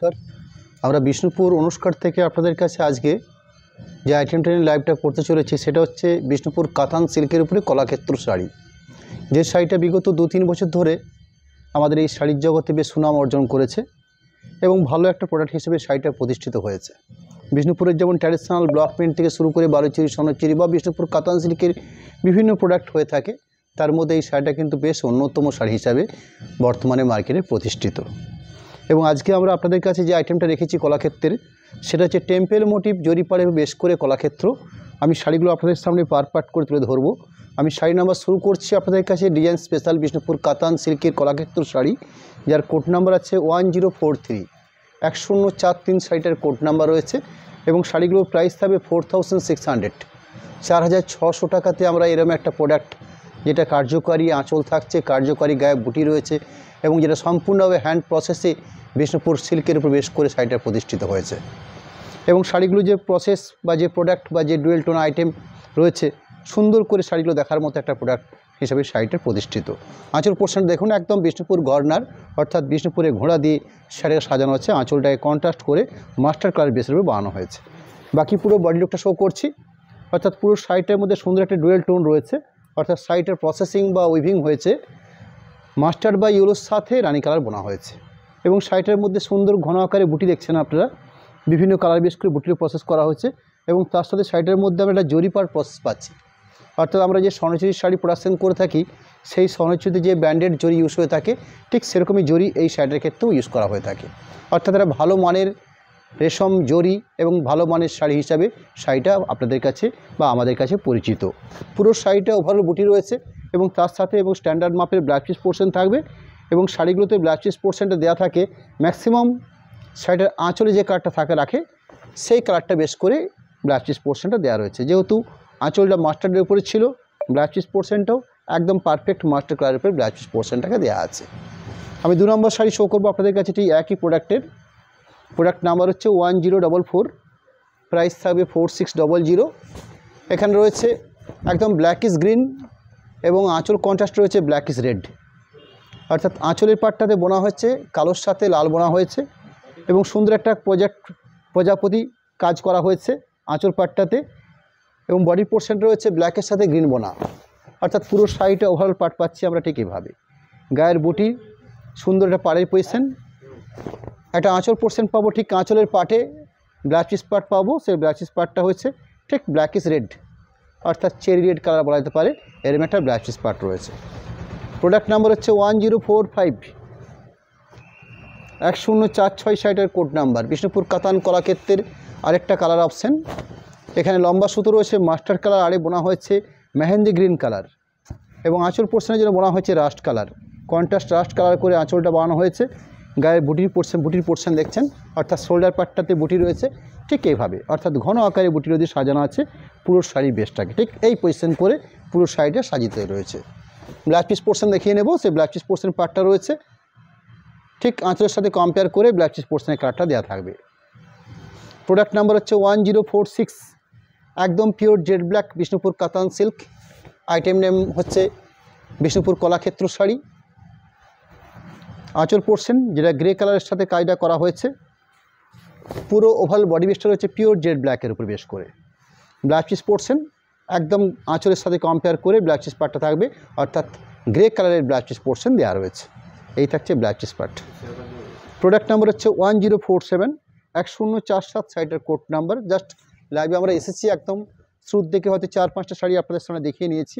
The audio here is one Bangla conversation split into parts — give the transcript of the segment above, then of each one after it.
নমস্কার। আমরা বিষ্ণুপুর অনুষ্কার থেকে আপনাদের কাছে আজকে যে আইটেমটা নিয়ে লাইভটা করতে চলেছি সেটা হচ্ছে বিষ্ণুপুর কাতান সিল্কের উপরে কলাক্ষেত্র শাড়ি। যে শাড়িটা বিগত 2-3 বছর ধরে আমাদের এই শাড়ির জগতে বেশ সুনাম অর্জন করেছে এবং ভালো একটা প্রোডাক্ট হিসেবে শাড়িটা প্রতিষ্ঠিত হয়েছে। বিষ্ণুপুরের যেমন ট্র্যাডিশনাল ব্লক প্রিন্ট থেকে শুরু করে বালুচুরি, সোনারচুরি বা বিষ্ণুপুর কাতান সিল্কের বিভিন্ন প্রোডাক্ট হয়ে থাকে, তার মধ্যে এই শাড়িটা কিন্তু বেশ অন্যতম শাড়ি হিসাবে বর্তমানে মার্কেটে প্রতিষ্ঠিত। এবং আজকে আমরা আপনাদের কাছে যে আইটেমটা রেখেছি কলাক্ষেত্রের, সেটা হচ্ছে টেম্পেল মোটিভ জরিপাড়ে বেশ করে কলাক্ষেত্র। আমি শাড়িগুলো আপনাদের সামনে পার্ট করে তুলে ধরবো। আমি শাড়ি নাম্বার শুরু করছি আপনাদের কাছে ডিজাইন স্পেশাল বিষ্ণুপুর কাতান সিল্কের কলাক্ষেত্র শাড়ি, যার কোড নাম্বার আছে 1043 1043 শাড়িটার কোড নাম্বার রয়েছে এবং শাড়িগুলোর প্রাইস থাকবে 4600 4600 টাকাতে আমরা এরকম একটা প্রোডাক্ট, যেটা কার্যকারী আঁচল থাকছে, কার্যকারী গায়ে বুটি রয়েছে এবং যেটা সম্পূর্ণভাবে হ্যান্ড প্রসেসে বিষ্ণুপুর সিল্কের উপর বেশ করে শাড়িটা প্রতিষ্ঠিত হয়েছে। এবং শাড়িগুলো যে প্রসেস বা যে প্রোডাক্ট বা যে ডুয়েল টোন আইটেম রয়েছে, সুন্দর করে শাড়িগুলো দেখার মতো একটা প্রোডাক্ট হিসেবে শাড়িটা প্রতিষ্ঠিত। আঁচল পোর্শন দেখুন, একদম বিষ্ণুপুর গর্নার অর্থাৎ বিষ্ণুপুরে ঘোড়া দিয়ে শাড়িটা সাজানো হচ্ছে, আঁচলটাকে কন্ট্রাস্ট করে মাস্টার কালার বেসের উপর বানানো হয়েছে। বাকি পুরো বডি লুকটা শো করছি, অর্থাৎ পুরো শাড়িটার মধ্যে সুন্দর একটা ডুয়েল টোন রয়েছে, অর্থাৎ শাড়িটার প্রসেসিং বা উইভিং হয়েছে মাস্টার্ড বা ইয়েলোর সাথে রানী কালার বোনা হয়েছে এবং শাড়িটার মধ্যে সুন্দর ঘন আকারে বুটি দেখছেন আপনারা, বিভিন্ন কালার বেশ করে বুটির প্রসেস করা হয়েছে এবং তার সাথে শাড়িটার মধ্যে আমরা একটা জরিপার প্রসেস পাচ্ছি। অর্থাৎ আমরা যে স্বর্ণচুরির শাড়ি প্রোডাকশন করে থাকি, সেই স্বর্ণচুরিতে যে ব্র্যান্ডেড জরি ইউজ হয়ে থাকে, ঠিক সেরকমই জরি এই শাড়িটার ক্ষেত্রেও ইউজ করা হয়ে থাকে। অর্থাৎ এটা ভালো মানের রেশম জরি এবং ভালো মানের শাড়ি হিসাবে শাড়িটা আপনাদের কাছে বা আমাদের কাছে পরিচিত। পুরো শাড়িটা ওভারঅল বুটি রয়েছে এবং তার সাথে এবং স্ট্যান্ডার্ড মাপের ব্লাউজ পিস পোর্শন থাকবে এবং শাড়িগুলোতে ব্লাউজ পিস পোর্শনটা দেওয়া থাকে ম্যাক্সিমাম শাড়িটার আঁচলে যে কালারটা থাকে রাখে, সেই কালারটা বেশ করে ব্লাউজ পিস পোর্শনটা দেওয়া রয়েছে। যেহেতু আঁচলটা মাস্টার্ডের উপরে ছিল, ব্লাউজ পিস পোর্শনটাও একদম পারফেক্ট মাস্টার কালারের উপরে ব্লাউজ পিস পোর্শনটাকে দেওয়া আছে। আমি 2 নম্বর শাড়ি শো করবো আপনাদের কাছে, ঠিক একই প্রোডাক্টের। প্রোডাক্ট নাম্বার হচ্ছে 1044, প্রাইস থাকবে 4600। এখানে রয়েছে একদম ব্ল্যাকিশ গ্রিন এবং আঁচল কন্ট্রাস্ট রয়েছে ব্ল্যাকিশ রেড, অর্থাৎ আঁচলের পাটটাতে বোনা হচ্ছে কালোর সাথে লাল বোনা হয়েছে এবং সুন্দর একটা প্রজাপতি কাজ করা হয়েছে আঁচল পাটটাতে এবং বডি পোর্শন রয়েছে ব্ল্যাকের সাথে গ্রিন বোনা, অর্থাৎ পুরো শাড়িটা ওভারঅল পাট পাচ্ছি আমরা ঠিক এইভাবে। গায়ের বুটি সুন্দর একটা পাড়ের পজিশন, একটা আঁচল পোর্শন পাবো, ঠিক আঁচলের পাটে ব্লাউজ পিস পার্ট পাবো, সেই ব্লাউজ পিস পার্টটা হচ্ছে ঠিক ব্ল্যাকিশ রেড, অর্থাৎ চেরি রেড কালার বলা যেতে পারে, এরম একটা ব্লাউজ পিস পার্ট রয়েছে। প্রোডাক্ট নাম্বার হচ্ছে 1045 1046 শাড়িটার কোড নাম্বার। বিষ্ণুপুর কাতান কলাক্ষেত্রের আরেকটা কালার অপশান, এখানে লম্বা সুতো রয়েছে মাস্টার কালার, আরে বোনা হয়েছে মেহেন্দি গ্রিন কালার এবং আঁচল পোর্শনের জন্য বোনা হয়েছে rushed colour, contrast rushed colour করে আঁচলটা বানানো হয়েছে। গায়ের বুটির পোর্শন দেখছেন, অর্থাৎ শোল্ডার পার্টটাতে বুটি রয়েছে ঠিক এইভাবে, অর্থাৎ ঘন আকারে বুটির দিয়ে সাজানো আছে পুরো শাড়ি বেসটাকে, ঠিক এই পজিশন করে পুরো শাড়িটা সাজিত রয়েছে। ব্লাউজ পিস পোর্শন দেখিয়ে নেব, সেই ব্লাউজ পিস পোর্শন পার্টটা রয়েছে ঠিক আঁচলের সাথে কম্পেয়ার করে ব্লাউজ পিস পোর্শনের কালারটা দেওয়া থাকবে। প্রোডাক্ট নাম্বার হচ্ছে 1046, একদম পিওর জেড ব্ল্যাক বিষ্ণুপুর কাতান সিল্ক। আইটেম নেম হচ্ছে বিষ্ণুপুর কলাক্ষেত্র শাড়ি। আঁচল পোর্শন যেটা গ্রে কালারের সাথে কাজটা করা হয়েছে, পুরো ওভাল বডি বেসটা রয়েছে পিওর জেড ব্ল্যাকের উপর বেশ করে। ব্লাউজ পিস পোর্শন একদম আঁচলের সাথে কম্পেয়ার করে ব্লাউজ পিস পার্টটা থাকবে, অর্থাৎ গ্রে কালারের ব্লাউজ পিস পোর্শন দেওয়া রয়েছে। এই থাকছে blouse piece part. Product number হচ্ছে 1047 1047 শাড়িটার কোড নাম্বার। জাস্ট লাইভে আমরা এসেছি, একদম শুরু থেকে হয়তো 4-5টা শাড়ি আপনাদের সামনে দেখিয়ে নিয়েছি।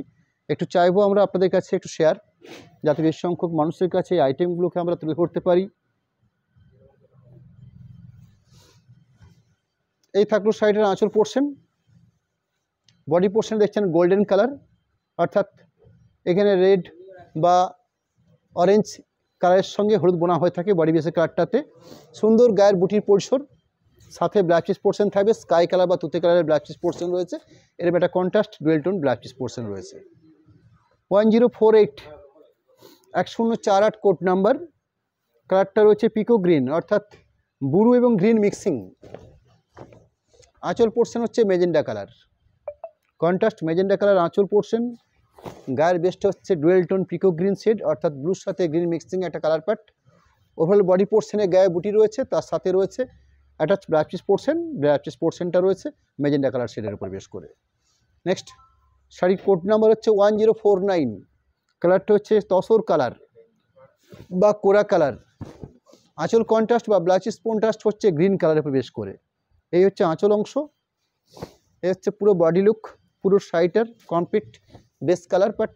একটু চাইবো আমরা আপনাদের কাছে একটু শেয়ার, যাতে বেশ সংখ্যক মানুষের কাছে এই আইটেমগুলোকে আমরা তুলে ধরতে পারি। এই থাকলো শাড়িটার আঁচল পোর্শন। বডি পোর্শন দেখছেন গোল্ডেন কালার, অর্থাৎ এখানে রেড বা অরেঞ্জ কালারের সঙ্গে হলুদ বোনা হয়ে থাকে বডি বেসের কালারটাতে। সুন্দর গায়ের বুটির পোর্শন, সাথে ব্লাউজ পিস পোর্শন থাকবে স্কাই কালার বা তুতে কালারের ব্লাউজ পিস পোর্শন রয়েছে, এরকম একটা contrast dual tone blouse piece portion রয়েছে। 1048 1048 কোড নাম্বার। কালারটা রয়েছে পিকো গ্রিন, অর্থাৎ ব্লু এবং গ্রিন মিক্সিং। আঁচল পোর্শন হচ্ছে magenta colour, contrast magenta colour আঁচল পোর্শন। গায়ের বেসটা হচ্ছে ডুয়েল টোন পিকো গ্রিন শেড, অর্থাৎ ব্লুর সাথে গ্রিন মিক্সিং একটা কালার পার্ট। ওভারঅল বডি পোর্শনে গায়ে বুটি রয়েছে, তার সাথে রয়েছে attach blouse piece portion. Blouse piece পোর্শনটা রয়েছে ম্যাজেন্টা কালার শেডের উপর বেশ করে। নেক্সট শাড়ির কোড নাম্বার হচ্ছে 1049, কালারটা হচ্ছে তসর কালার বা কোরা কালার। আঁচল কন্ট্রাস্ট বা ব্লাউজ পিস কন্ট্রাস্ট হচ্ছে গ্রিন কালারের উপর বেশ করে। এই হচ্ছে আঁচল অংশ, এই হচ্ছে পুরো বডি লুক, পুরো শাড়িটার কমপ্লিট বেস কালার পার্ট।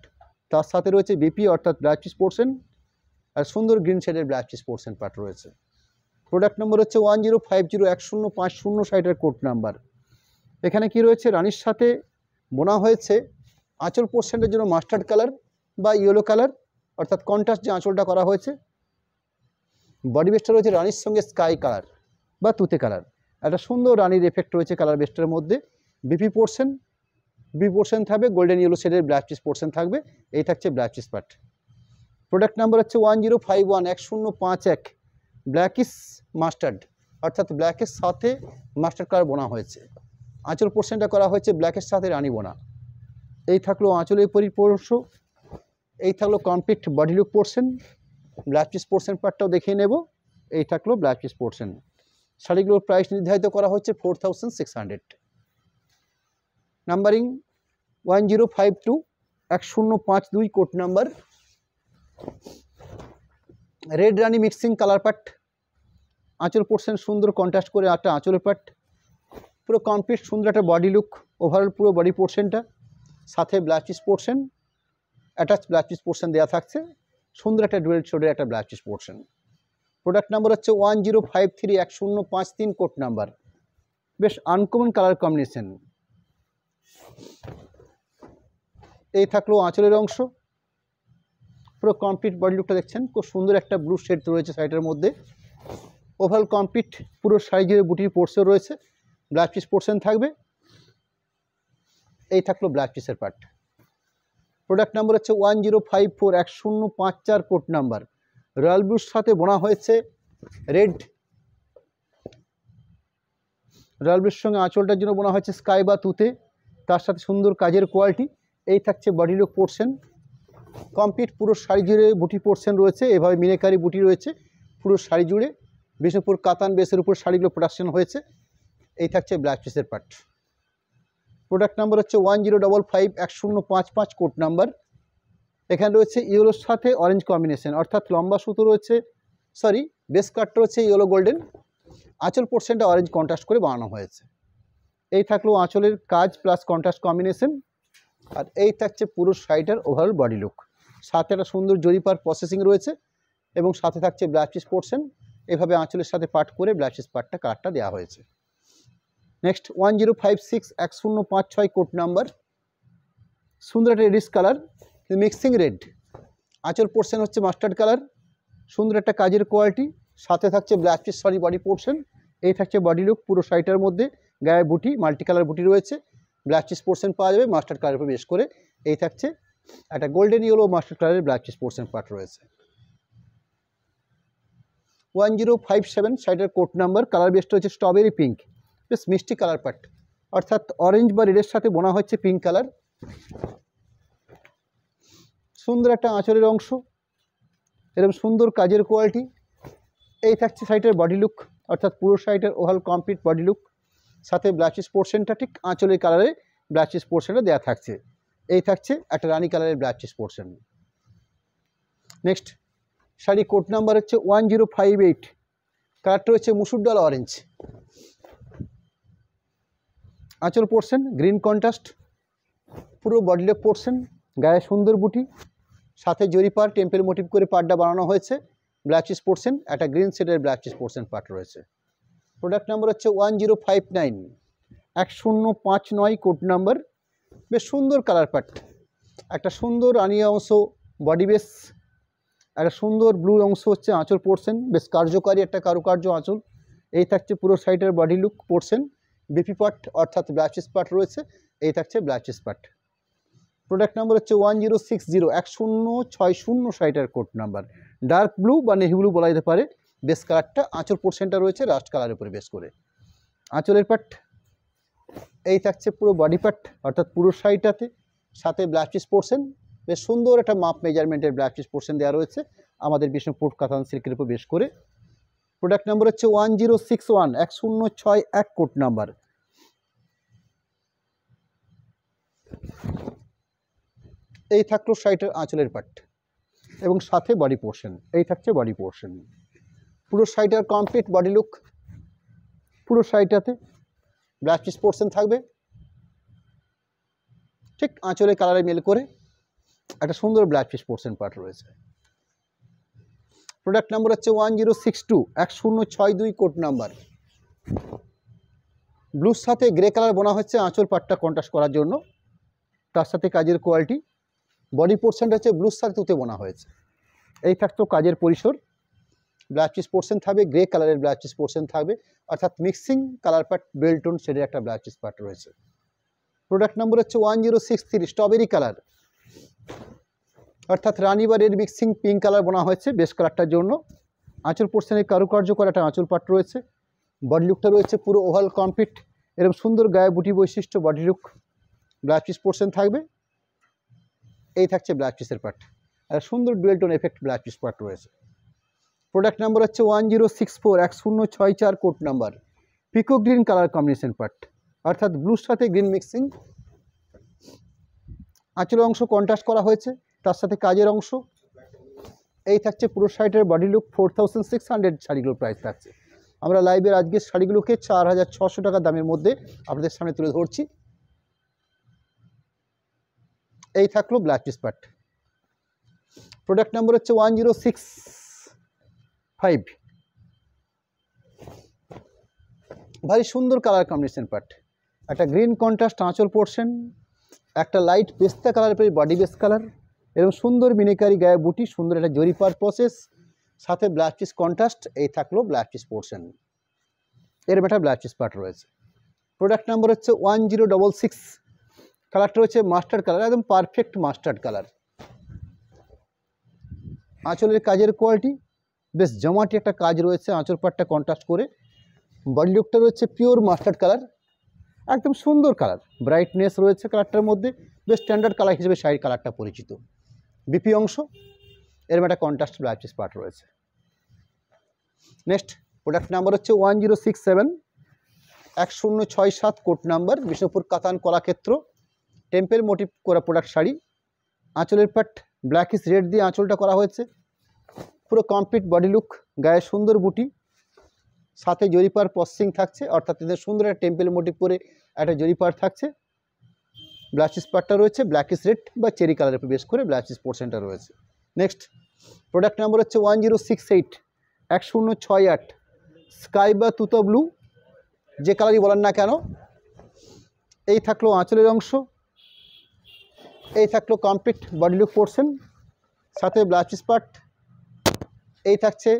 তার সাথে রয়েছে বিপি অর্থাৎ ব্লাউজ পিস পোর্শন আর সুন্দর গ্রিন শেডের ব্লাউজ পিস পোর্শন পার্ট রয়েছে। প্রোডাক্ট নম্বর হচ্ছে 10501050 শাড়িটার কোড নাম্বার। এখানে কি রয়েছে, রানীর সাথে বোনা হয়েছে আঁচল পোর্শনটার জন্য মাস্টার্ড কালার বা ইয়েলো কালার অর্থাৎ কন্ট্রাস্ট যে আঁচলটা করা হয়েছে। বডি বেসটা রয়েছে রানীর সঙ্গে স্কাই কালার বা তুতে কালার, একটা সুন্দর রানীর এফেক্ট রয়েছে কালার বেসটার মধ্যে। বিপি পোর্শন থাকবে গোল্ডেন ইয়েলো শেডের ব্লাউজ পিস পোর্শন থাকবে। এই থাকছে blouse piece part. Product number হচ্ছে 10511051, ব্ল্যাকিস মাস্টার্ড অর্থাৎ ব্ল্যাকের সাথে মাস্টার্ড কালার বোনা হয়েছে। আঁচল পোর্শনটা করা হয়েছে ব্ল্যাকের সাথে রানী বোনা। এই থাকলো আঁচলের পরিপোর্শ, এই থাকলো complete body look portion. Blouse piece portion পার্টটাও দেখিয়ে নেব। এই থাকলো ব্লাউজ পিস পোর্শন। শাড়িগুলোর প্রাইস নির্ধারিত করা হচ্ছে 4600। Numbering 10521052, code number. রেড রানি মিক্সিং কালার পার্ট, আঁচল পোর্শন সুন্দর কন্ট্রাস্ট করে একটা আঁচলের পার্ট, পুরো কমপ্লিট সুন্দর একটা বডি লুক, ওভারঅল পুরো বডি পোর্শনটা, সাথে blouse piece portion attach blouse piece portion দেওয়া থাকছে, সুন্দর একটা ডুয়েল শেডের একটা blouse piece portion. Product number হচ্ছে 10531053, কোড নাম্বার। বেশ আনকমন কালার কম্বিনেশন। এই থাকলো আঁচলের অংশ, পুরো কমপ্লিট বডি লুকটা দেখছেন, খুব সুন্দর একটা ব্লু শেড রয়েছে শাড়িটার মধ্যে। ওভারঅল কমপ্লিট পুরো শাড়ি জুড়ে বুটির পোর্শন রয়েছে, ব্লাউজ পিস পোর্শন থাকবে। এই থাকলো ব্লাউজ পিসের পার্ট। প্রোডাক্ট নাম্বার হচ্ছে 10541054, কোড নাম্বার। রয়্যাল ব্লুর সাথে বোনা হয়েছে রেড, রয়্যাল ব্লুর সঙ্গে আঁচলটার জন্য বোনা হয়েছে স্কাই বা তুতে, তার সাথে সুন্দর কাজের কোয়ালিটি। এই থাকছে বডি লুক পোর্শন, কমপ্লিট পুরো শাড়ি জুড়ে বুটি পোর্শন রয়েছে, এভাবে মিনেকারি বুটি রয়েছে পুরো শাড়ি জুড়ে। বিষ্ণুপুর কাতান বেসের উপর শাড়িগুলো প্রোডাকশন হয়েছে। এই থাকছে ব্লাউজ পিসের পার্ট। প্রোডাক্ট নাম্বার হচ্ছে 10551055, কোড নাম্বার। এখানে রয়েছে ইয়েলোর সাথে অরেঞ্জ কম্বিনেশন অর্থাৎ লম্বা সুতো রয়েছে, বেস কাটটা রয়েছে ইয়েলো গোল্ডেন, আঁচল পোর্শনটা অরেঞ্জ কন্ট্রাস্ট করে বানানো হয়েছে। এই থাকলো আঁচলের কাজ প্লাস কন্ট্রাস্ট কম্বিনেশন। আর এই থাকছে পুরো শাড়িটার ওভারঅল বডি লুক, সাথে একটা সুন্দর জরিপার প্রসেসিং রয়েছে এবং সাথে থাকছে ব্লাউজ পিস পোর্শন। এভাবে আঁচলের সাথে পাট করে ব্লাউজ পিস পার্টটা কালারটা দেওয়া হয়েছে। Next 10561056, code number. সুন্দর একটা রেডিশ কালার মিক্সিং রেড, আঁচল পোর্শন হচ্ছে মাস্টার্ড কালার, সুন্দর একটা কাজের কোয়ালিটি, সাথে থাকছে ব্লাউজ পিস বডি পোর্শন। এই থাকছে বডি লুক, পুরো শাড়িটার মধ্যে গায়ে বুটি মাল্টি কালার বুটি রয়েছে, ব্লাউজ পিস পোর্শন পাওয়া যাবে মাস্টার্ড কালারের উপর বেশ করে। এই থাকছে একটা গোল্ডেন ইয়েলো মাস্টার্ড কালারের ব্লাউজ পিস পোর্শন পার্ট রয়েছে। 1057 শাড়িটার কোড নাম্বার। কালার বেসটা হচ্ছে স্ট্রবেরি পিঙ্ক, বেশ মিষ্টি কালার পার্ট অর্থাৎ অরেঞ্জ বা রেডের সাথে বোনা হচ্ছে পিঙ্ক কালার। সুন্দর একটা আঁচলের অংশ, এরকম সুন্দর কাজের কোয়ালিটি। এই থাকছে শাড়িটার বডি লুক অর্থাৎ পুরো শাড়িটার ওভারঅল কমপ্লিট বডি লুক, সাথে ব্লাউজ পিস পোর্শনটা ঠিক আঁচলের কালারে ব্লাউজ পিস পোর্শনটা দেওয়া থাকছে। এই থাকছে একটা রানী কালারের blouse piece portion. Next sari code number হচ্ছে 1058, কালারটা হচ্ছে মুসুর ডাল অরেঞ্জ, আঁচল পোর্শন গ্রিন কন্ট্রাস্ট, পুরো বডি লুক পোর্শন, গায়ে সুন্দর বুটি, সাথে জরিপার টেম্পেল মোটিভ করে পার্টটা বানানো হয়েছে। ব্লাউজ পিস পোর্শন একটা গ্রিন শেডের ব্লাউজ পিস পোর্শন পার্ট রয়েছে। প্রোডাক্ট নাম্বার হচ্ছে 10591059, কোড নাম্বার। বেশ সুন্দর কালার পার্ট, একটা সুন্দর রানী অংশ বডি বেস, একটা সুন্দর ব্লু অংশ হচ্ছে আঁচল পোর্শন, বেশ কার্যকারী একটা কারুকার্য আঁচল। এই থাকছে পুরো শাড়িটার body look portion, BP part অর্থাৎ ব্লাউজ পিস পার্ট রয়েছে। এই থাকছে blouse piece part. Product number হচ্ছে 10601060 শাড়িটার কোড নাম্বার। ডার্ক ব্লু বা নেভি ব্লু বলা যেতে পারে বেস কালারটা। আঁচল পোর্শনটা রয়েছে রাস্ট কালারের উপরে বেস করে। আঁচলের পার্ট এই থাকছে পুরো বডি পার্ট অর্থাৎ পুরো শাড়িটাতে, সাথে ব্লাউজ পিস পোর্শন বেশ সুন্দর একটা মাপ মেজারমেন্টের ব্লাউজ পিস পোর্শন দেওয়া রয়েছে। আমাদের বিষ্ণুপুর কাতান সিল্কের উপর বেশ করে। প্রোডাক্ট নাম্বার হচ্ছে 1061, 1061 কোড নাম্বার। এই থাকলো শাড়িটার আঁচলের পাট এবং সাথে বডি পোর্শন। এই থাকছে বডি পোর্শন। পুরো শাড়িটার কমপ্লিট বডি লুক, পুরো শাড়িটাতে ব্লাউজ পিস পোর্শন থাকবে ঠিক আঁচলের কালারে মেল করে, একটা সুন্দর ব্লাউজ পিস পোর্শন পার্ট রয়েছে। প্রোডাক্ট নাম্বার হচ্ছে 1062, 1062 কোড নাম্বার। ব্লুর সাথে গ্রে কালার বোনা হচ্ছে আঁচল পাটটা কন্ট্রাস্ট করার জন্য, তার সাথে কাজের কোয়ালিটি। বডি পোর্শনটা হচ্ছে ব্লুর সাথে তুতে বোনা হয়েছে। এই থাকতো কাজের পরিসর। ব্লাউজ পিস পোর্শন থাকবে, গ্রে কালারের ব্লাউজ পিস পোর্শন থাকবে, অর্থাৎ মিক্সিং কালার পার্ট বেলটোন শেডের একটা ব্লাউজ পিস পার্ট রয়েছে। প্রোডাক্ট নাম্বার হচ্ছে 1063, স্ট্রবেরি কালার, অর্থাৎ রানি বা রেড মিক্সিং পিঙ্ক কালার বোনা হয়েছে বেস কালারটার জন্য। আঁচল পোর্শনের কারুকার্য করা একটা আঁচল পাট রয়েছে। বডি লুকটা রয়েছে পুরো ওভাল কমপ্লিট, এরকম সুন্দর গায়ে বুটি বৈশিষ্ট্য body look. Blouse piece portion থাকবে, এই থাকছে ব্লাউজ পিসের পার্ট, আর সুন্দর dual tone effect blouse piece part রয়েছে। প্রোডাক্ট নাম্বার হচ্ছে 1064, 1064 কোড নাম্বার। পিকো গ্রিন কালার কম্বিনেশন পার্ট, অর্থাৎ ব্লুর সাথে গ্রিন মিক্সিং। আঁচলের অংশ কন্ট্রাস্ট করা হয়েছে, তার সাথে কাজের অংশ। এই থাকছে পুরো শাড়িটার বডি লুক। 4600 শাড়িগুলোর প্রাইস থাকছে। আমরা লাইভের আজকের শাড়িগুলোকে 4600 টাকা দামের মধ্যে আপনাদের সামনে তুলে ধরছি। এই থাকলো blouse piece part. Product number হচ্ছে 1065, ভারী সুন্দর কালার কম্বিনেশন পার্ট। একটা গ্রিন কন্ট্রাস্ট আঁচল পোর্শন, একটা লাইট পেস্তা কালার পেয়ে বডি বেস কালার, এবং সুন্দর মিনিকারি গায়ে বুটি, সুন্দর একটা জরিপার প্রসেস, সাথে ব্লাউজ পিস কন্ট্রাস্ট। এই থাকলো ব্লাউজ পিস পোর্শন, এর একটা ব্লাউজ পিস পার্ট রয়েছে। প্রোডাক্ট নাম্বার হচ্ছে 1066, কালারটা রয়েছে মাস্টার্ড কালার, একদম পারফেক্ট মাস্টার্ড কালার। আঁচলের কাজের কোয়ালিটি বেশ জমাটি একটা কাজ রয়েছে, আঁচল পাটটা কন্ট্রাস্ট করে। বডি লুকটা রয়েছে পিওর মাস্টার্ড কালার, একদম সুন্দর কালার, ব্রাইটনেস রয়েছে কালারটার মধ্যে, বেশ স্ট্যান্ডার্ড কালার হিসেবে শাড়ির কালারটা পরিচিত। বিপি অংশ, এরকম একটা কন্ট্রাস্ট ব্লাউজ পিস পার্ট রয়েছে। নেক্সট প্রোডাক্ট নাম্বার হচ্ছে 1067, 1067 কোড নাম্বার। বিষ্ণুপুর কাতান কলাক্ষেত্র টেম্পেল মোটিভ করা প্রোডাক্ট শাড়ি। আঁচলের পাট ব্ল্যাকিশ রেড দিয়ে আঁচলটা করা হয়েছে, পুরো কমপ্লিট বডি লুক, গায়ে সুন্দর বুটি, সাথে জরিপার প্রসেসিং থাকছে, অর্থাৎ এদের সুন্দর একটা টেম্পেল মোটিভ করে একটা জরিপার থাকছে। ব্লাউজ পিস পার্টটা রয়েছে ব্ল্যাকিশ রেড বা চেরি কালারের উপর বেশ করে ব্লাউজ পিস পোর্শনটা রয়েছে। নেক্সট প্রোডাক্ট নাম্বার হচ্ছে 1068, 1068 স্কাই বা তুতো ব্লু, যে কালারই বলেন না কেন। এই থাকলো আঁচলের অংশ, এই থাকলো কমপ্লিট বডি লুক পোর্শন, সাথে ব্লাউজ পিস পার্ট। এই থাকছে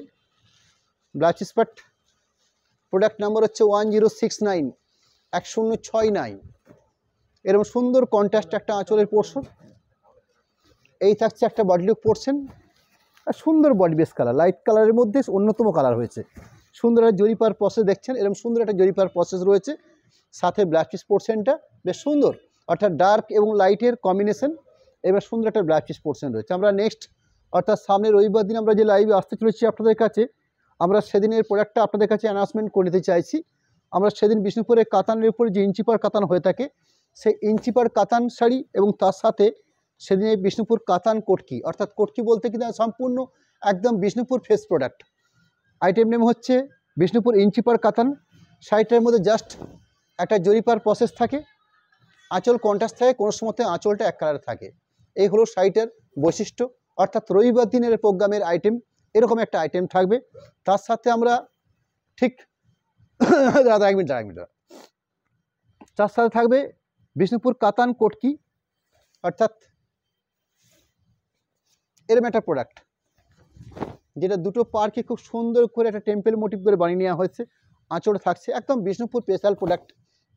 blouse piece part. Product number হচ্ছে 1069, 1069 এরকম সুন্দর কন্ট্রাস্ট একটা আঁচলের পোর্শন। এই থাকছে একটা বডি লুক পোর্শন, আর সুন্দর বডি বেস কালার, লাইট কালারের মধ্যে অন্যতম কালার হয়েছে। সুন্দর একটা জরিপার প্রসেস দেখছেন, এরকম সুন্দর একটা জরিপার প্রসেস রয়েছে, সাথে ব্লাউজ পিস পোর্শনটা বেশ সুন্দর, অর্থাৎ ডার্ক এবং লাইটের কম্বিনেশন। এবার সুন্দর একটা ব্লাউজ পিস পোর্শন রয়েছে। আমরা নেক্সট অর্থাৎ সামনে রবিবার দিন আমরা যে লাইভে আসতে চলেছি আপনাদের কাছে, আমরা সেদিনের প্রোডাক্টটা আপনাদের কাছে অ্যানাউন্সমেন্ট করে নিতে চাইছি। আমরা সেদিন বিষ্ণুপুরের কাতানের উপরে যে ইঞ্চিপার কাতান হয়ে থাকে, সেই ইঞ্চিপার কাতান শাড়ি এবং তার সাথে সেদিনে বিষ্ণুপুর কাতান কটকি, অর্থাৎ কটকি বলতে কিন্তু সম্পূর্ণ একদম Bishnupur face product. Item name হচ্ছে বিষ্ণুপুর ইঞ্চিপার কাতান। শাড়িটার মধ্যে জাস্ট একটা জরিপার প্রসেস থাকে, আঁচল কন্ট্রাস্ট থাকে, কোনো সময়তে আঁচলটা এক কালারে থাকে। এই হলো শাড়িটার বৈশিষ্ট্য, অর্থাৎ রবিবার দিনের প্রোগ্রামের আইটেম এরকম একটা আইটেম থাকবে। তার সাথে আমরা ঠিক এক মিনিট তার সাথে থাকবে বিষ্ণুপুর কাতান কটকি, অর্থাৎ এরকম একটা প্রোডাক্ট, যেটা দুটো পার্কে খুব সুন্দর করে একটা টেম্পেল মোটিভ করে বানিয়ে নেওয়া হয়েছে। আঁচড় থাকছে একদম বিষ্ণুপুর স্পেশাল প্রোডাক্ট।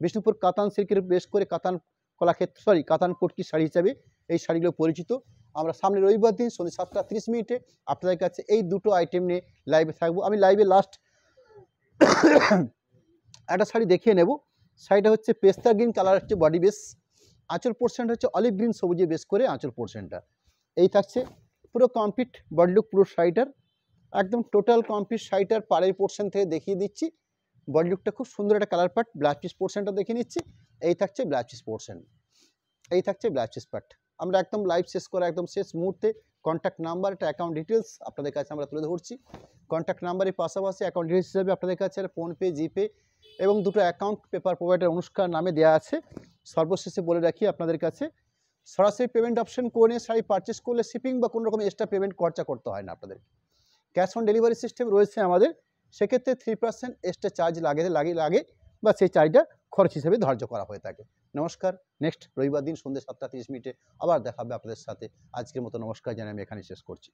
বিষ্ণুপুর কাতান সিল্কের বেশ করে কাতান কলাক্ষেত্র কাতান কটকি শাড়ি হিসাবে এই শাড়িগুলো পরিচিত। আমরা সামনে রবিবার দিন সন্ধ্যে 7:30 আপনাদের কাছে এই দুটো আইটেম নিয়ে লাইভে থাকবো। আমি লাইভে লাস্ট একটা শাড়ি দেখিয়ে নেব। শাড়িটা হচ্ছে পেস্তা গ্রিন কালার, হচ্ছে বডি বেস, আঁচল পোর্শনটা হচ্ছে অলিভ গ্রিন সবুজে বেশ করে আঁচল পোর্শনটা। এই থাকছে পুরো কমপ্লিট বডি লুক, পুরো শাড়িটার একদম টোটাল কমপ্লিট শাড়িটার পাড়ের পোর্শন থেকে দেখিয়ে দিচ্ছি। বডি লুকটা খুব সুন্দর একটা কালার পার্ট। ব্লাউজ পিস পোর্শনটা দেখে নিচ্ছি। এই থাকছে ব্লাউজ পিস পোর্শন, এই থাকছে ব্লাউজ পিস পার্ট। আমরা একদম লাইভ শেষ করে একদম শেষ মুহূর্তে কন্ট্যাক্ট নাম্বার, একটা অ্যাকাউন্ট ডিটেলস আপনাদের কাছে আমরা তুলে ধরছি। কন্ট্যাক্ট নাম্বারের পাশাপাশি অ্যাকাউন্ট ডিটেলস হিসেবে আপনাদের কাছে ফোনপে, জিপে এবং দুটো অ্যাকাউন্ট পেপার প্রোভাইডার অনুষ্কার নামে দেওয়া আছে। সর্বশেষে বলে রাখি আপনাদের কাছে, সরাসরি পেমেন্ট অপশন করে নিয়ে শাড়ি পারচেস করলে শিপিং বা কোনো রকম এক্সট্রা পেমেন্ট খরচা করতে হয় না আপনাদের। ক্যাশ অন ডেলিভারি সিস্টেম রয়েছে আমাদের, সেক্ষেত্রে 3% এক্সট্রা চার্জ লাগে বা সেই চার্জটা খরচ হিসেবে ধার্য করা হয়ে থাকে। নমস্কার, নেক্সট রবিবার দিন সন্ধ্যে 7:30 আবার দেখা হবে আপনাদের সাথে। আজকের মতো নমস্কার জানিয়ে আমি এখানে শেষ করছি।